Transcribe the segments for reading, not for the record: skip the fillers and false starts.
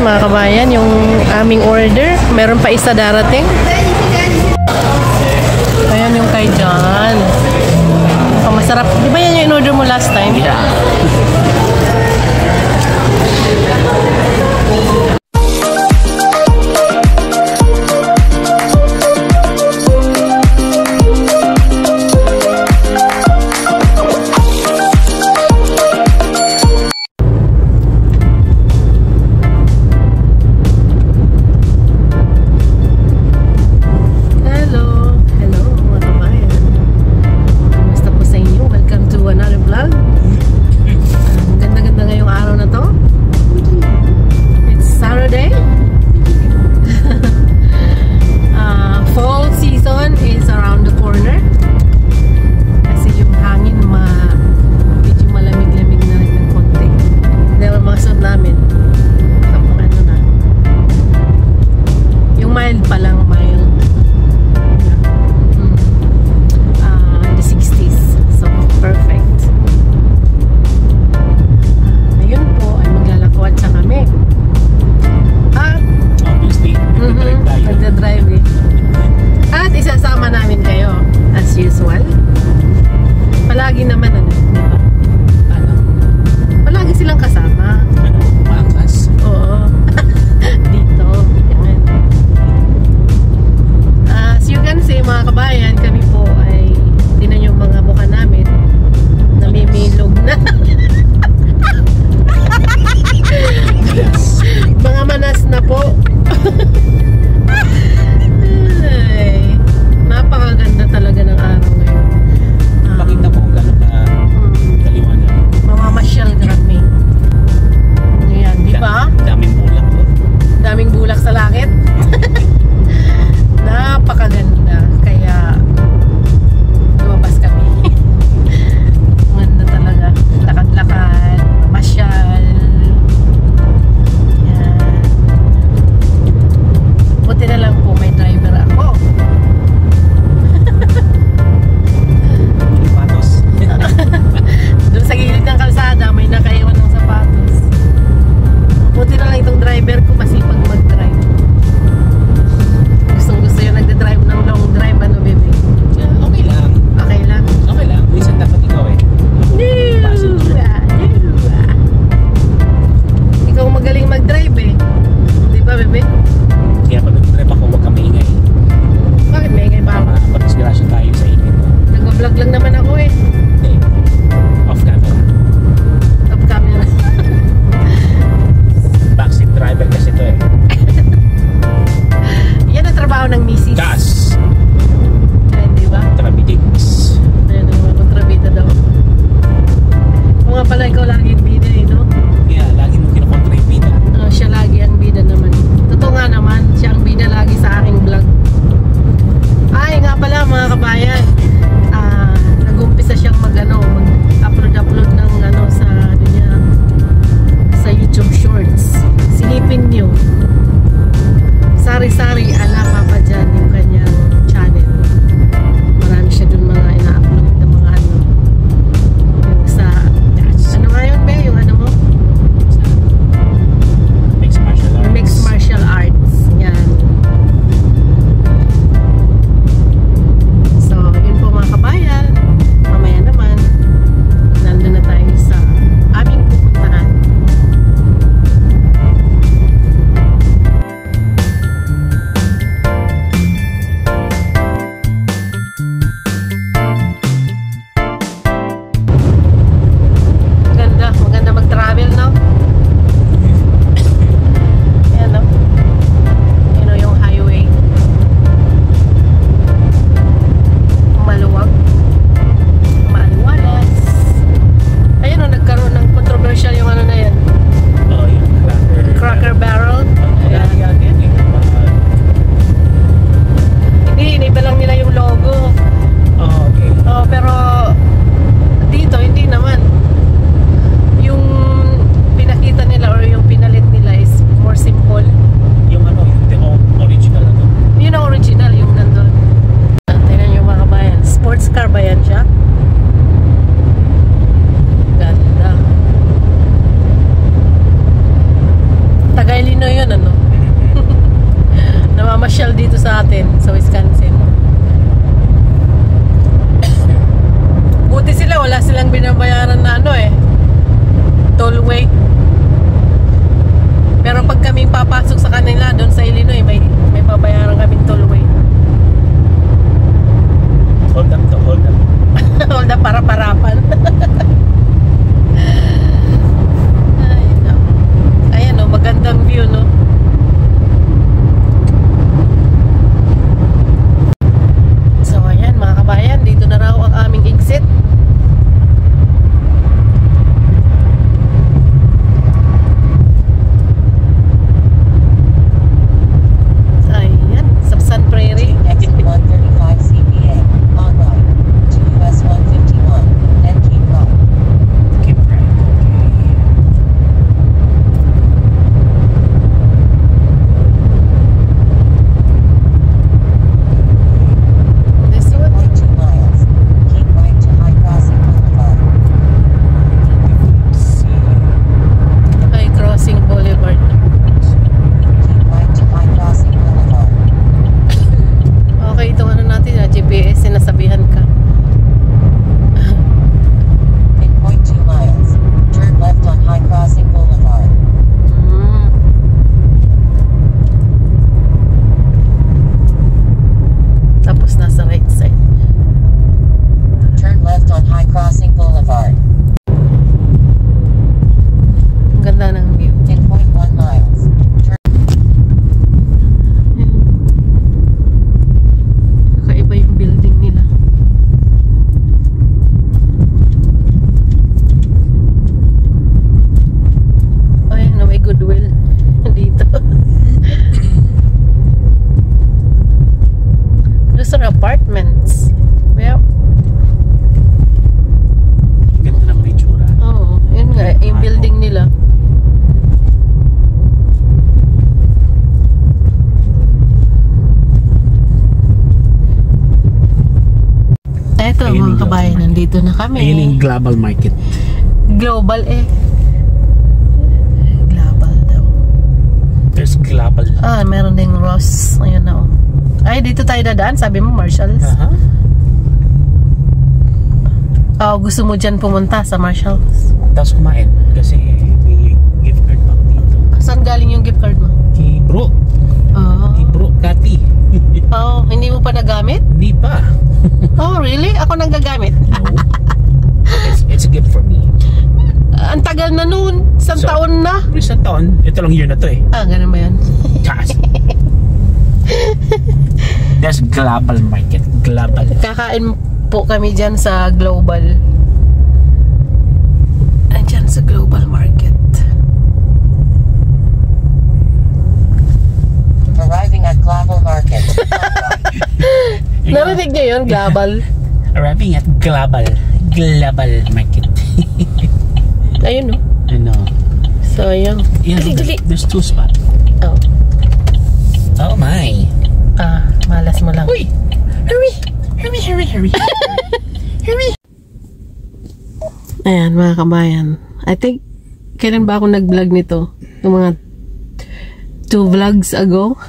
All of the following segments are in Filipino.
mga kabayan, yung aming order. Meron pa isa darating. Ayan yung kay John. Oh, masarap. Di ba yan yung in-order mo last time? Yeah. Nandito na kami. Ayun yung global market. Global eh. Global daw. There's global. Ah, meron ding Ross. Ayun na oh. Ay, dito tayo dadaan. Sabi mo, Marshalls. Oh, gusto mo dyan pumunta sa Marshalls? Tapos kumain. Kasi may gift card pa ako dito. Saan galing yung gift card mo? Kay bro. Kay bro, Kati. Oh, hindi mo pa nagamit? Hindi pa. Oh, really? Ako nang gagamit? No. It's a gift for me. Ang tagal na nun. Isang taon na. Isang taon. Ito lang year na to eh. Ah, ganun ba yan? Chas. There's global market. Global. Kakain po kami dyan sa global. Andyan sa global market. Arriving at global market. Narinig niyo yun? Global. Arriving at global market. Ayun no. Ano? So, ayun. Yeah, Dali. there's 2 spots. Oh. Oh my. Ah, malas mo lang. Uy! Hurry! Hurry! Ayan, mga kabayan. I think, kailan ba ako nag-vlog nito? Yung mga 2 vlogs ago?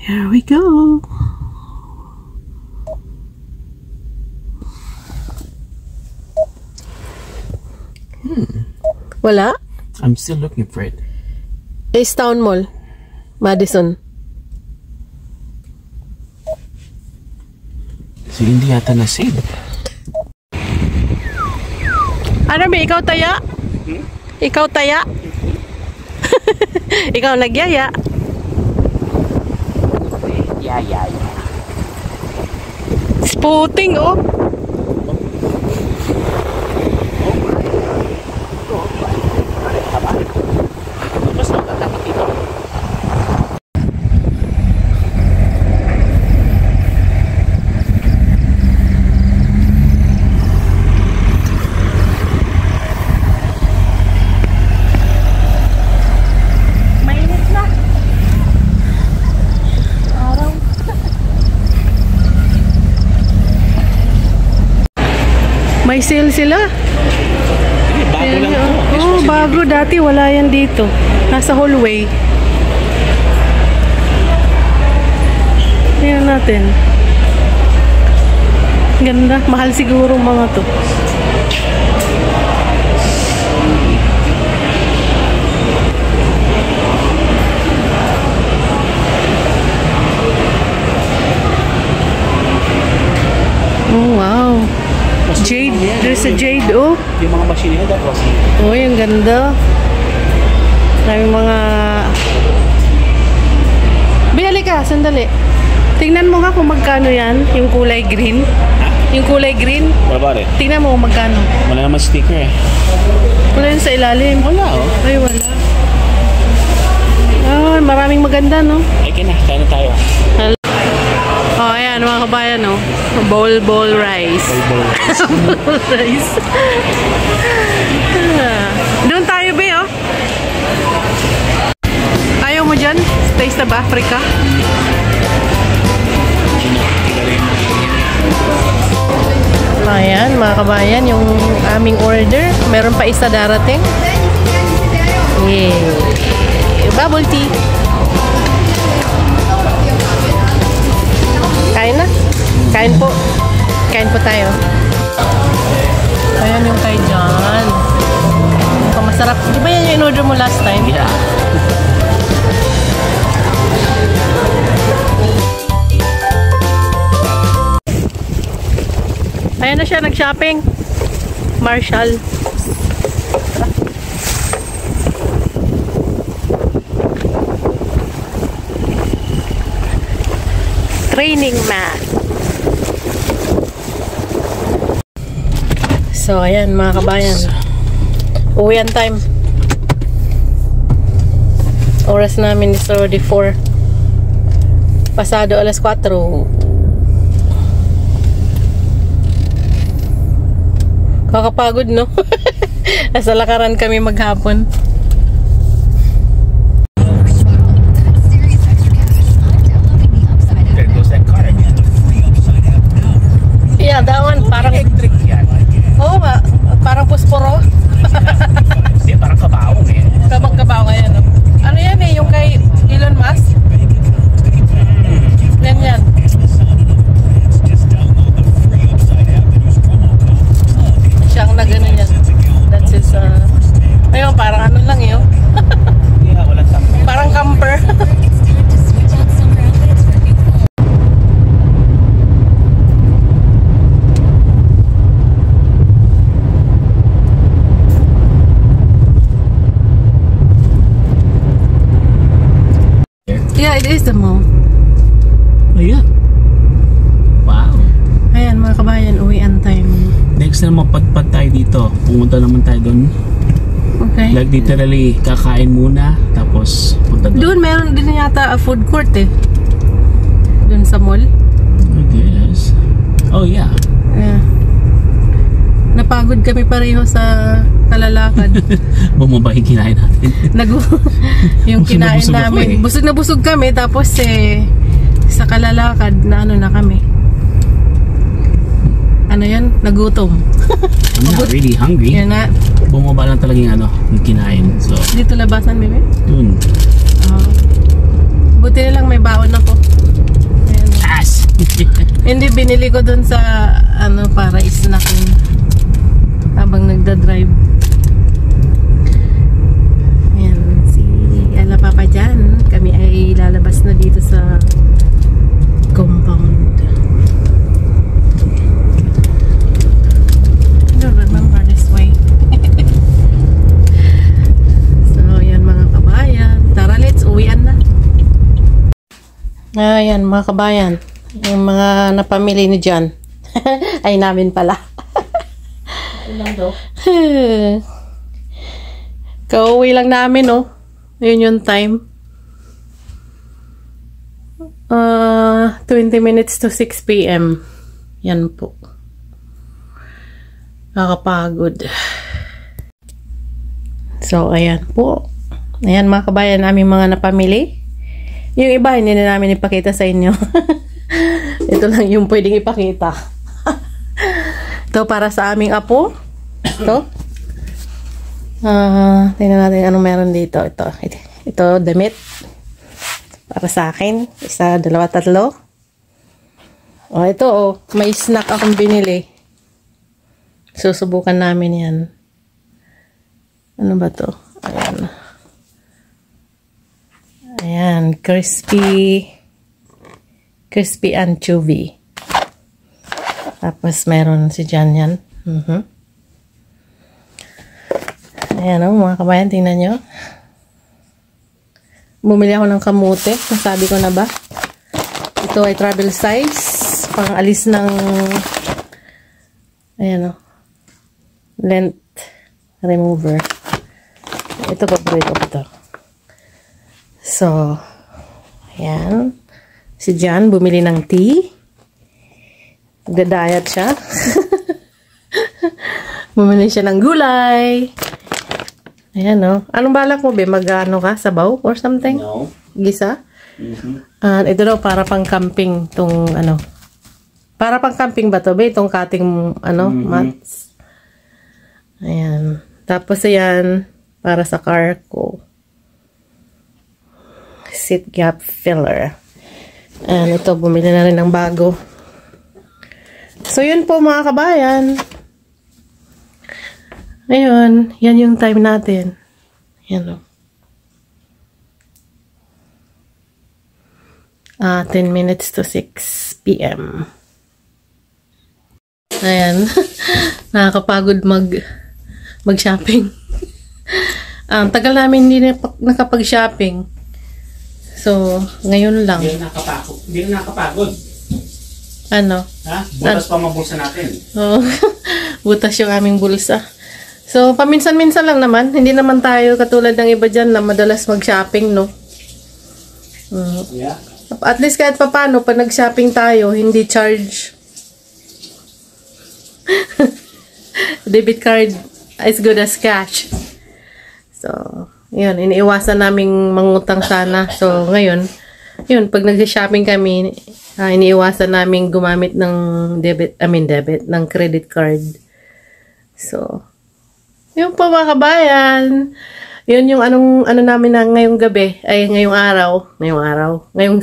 Here we go. Wala? I'm still looking for it. East Town Mall. Madison. So, hindi yata na-save. Ano ba? Ikaw taya? Ikaw taya? Ikaw nagyaya? Yeah. Spooting, oh. May sale sila. Bago lang to. Oh, bago. Dati wala yan dito. Nasa hallway. Tingnan natin. Ganda. Mahal siguro mga to. Oh, wow. Jade. There's a jade, oh. Yung mga machine nila dapat. Oh, yung ganda. Maraming mga... Binali ka, sandali. Tingnan mo nga kung magkano yan, yung kulay green. Ha? Yung kulay green. What about it? Tingnan mo kung magkano. Wala naman sticker eh. Wala yun sa ilalim. Wala oh. Ay, wala. Ah, maraming maganda, no? Ay, kaya na tayo. Oh, ayan, mga kabayan, no? Bowl rice. Bowl rice. Doon tayo, be, oh. Ayaw mo dyan? Taste of Africa? Ayan, mga kabayan, yung aming order. Meron pa isa darating. Yeah. Bubble tea. Kain na? Kain po. Kain po tayo. Ayan yung kay John. Masarap. Di ba yan yung in-order mo last time? Yeah. Ayan na siya, nag-shopping. Marshall. Training mat. So, ayan mga kabayan. Uwian time. Oras namin is already 4. Pasado alas 4. Kakapagod, no? Nasa lakaran kami maghapon. Dawan, parang... Electric yan. Oo nga, parang pusporo. Hindi, parang kabaong eh. Kabang-kabaw ngayon, no? Ano yan eh, yung kay Elon Musk? Ganyan. Siyang na ganun yan. That's his, ayun, parang ano lang yun. Yeah, walang tampo. Parang camper. Yeah, it is the mall. Oh, yeah. Wow. Ayan mga kabayan, uwian time. Next na mapadpad tayo dito. Pumunta naman tayo doon. Okay. Like literally, kakain muna. Tapos punta doon. Doon meron din yata a food court eh. Doon sa mall. I guess. Oh yeah. Yeah. Napagod kami pareho sa kalalakad. Bumaba yung kinain natin. Yung Busog na kinain busog ako namin. eh. Busog na busog kami tapos sa kalalakad na ano na kami. Ano yan? Nagutom. I'm not really hungry. Yan na. Bumaba lang talaga yung kinain. So, Dito labasan, bebe? dun. Buti na lang may baon ako. Ayan. Ass! Hindi, binili ko dun sa para snacking habang nagda-drive. Ayan, si Ala Papa dyan. Kami ay lalabas na dito sa compound. I don't remember this way. So, yan mga kabayan. Tara, let's uwian na. Ayan mga kabayan. Yung mga napamili ni John. Ay namin pala. Ilang daw? Kauwi lang namin, oh. Yun yung time. 20 minutes to 6 p.m. Yan po. Nakakapagod. So, ayan po. Ayan mga kabayan, aming mga napamili. Yung iba, hindi na namin ipakita sa inyo. Ito lang yung pwedeng ipakita. Ito para sa aming apo. Ito. Tingnan natin anong meron dito. Ito, damit. Para sa akin. Isa, dalawa, tatlo. Ito, may snack akong binili. Susubukan namin yan. Ano ba to? Ayan. Ayan, crispy anchovy. Tapos meron si Jan yan. Ayan o, mga kabayan, tingnan nyo. Bumili ako ng kamote. Nasabi ko na ba? Ito ay travel size. Pang alis ng ayan o, lint remover. Ito, paborito ko ito. So, ayan. Si Jan, bumili ng tea. Nagda-diet siya. Bumili siya ng gulay. Ayan, no. Anong balak mo, be? Mag-ano ka? Sabaw or something? No. Gisa? Ito daw, para pang camping. Itong, para pang camping ba to, be? Itong cutting, mats. Ayan. Tapos, ayan, para sa car ko. Seat gap filler. And ito, bumili na rin ng bago. So, yun po mga kabayan. Ayun, yan yung time natin. Yan o. 10 minutes to 6 p.m. Ayan. Nakakapagod mag-shopping. Tagal namin hindi nakapag-shopping. So, ngayon lang. Hindi na nakapagod. Ano? Ha? Butas pa mabulsa natin. Oo. Butas yung aming bulsa. So, paminsan-minsan lang naman. Hindi naman tayo katulad ng iba dyan na madalas mag-shopping, no? Yeah. At least kahit papano, pag nag-shopping tayo, hindi charge. Debit card as good as cash. So, yun. Iniiwasan naming mangutang sana. So, ngayon, yun, pag nag-shopping kami, iniiwasan namin gumamit ng debit, ng credit card. So, yun po mga kabayan. Yun yung ano namin na ngayong gabi, ay ngayong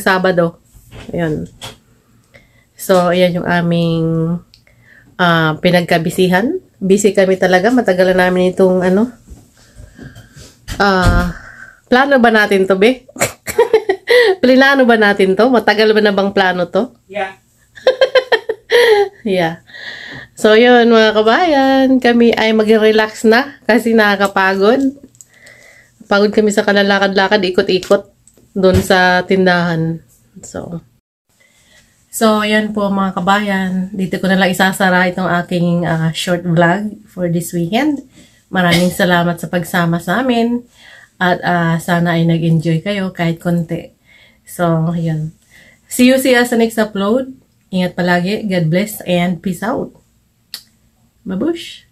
Sabado. Ayun. So, ayan yung aming pinagkabisihan. Busy kami talaga. Matagal na namin itong plano ba natin to, be? Plinano ba natin to? Matagal ba na bang plano to? Yeah. Yeah. So, yun mga kabayan. Kami ay mag-relax na kasi nakakapagod. Pagod kami sa kalalakad-lakad, ikot-ikot doon sa tindahan. So, yan po mga kabayan. Dito ko na lang isasara itong aking short vlog for this weekend. Maraming salamat sa pagsama sa amin. At sana ay nag-enjoy kayo kahit konti. So, yan. See you sa next upload. Ingat palagi. God bless and peace out. Babush!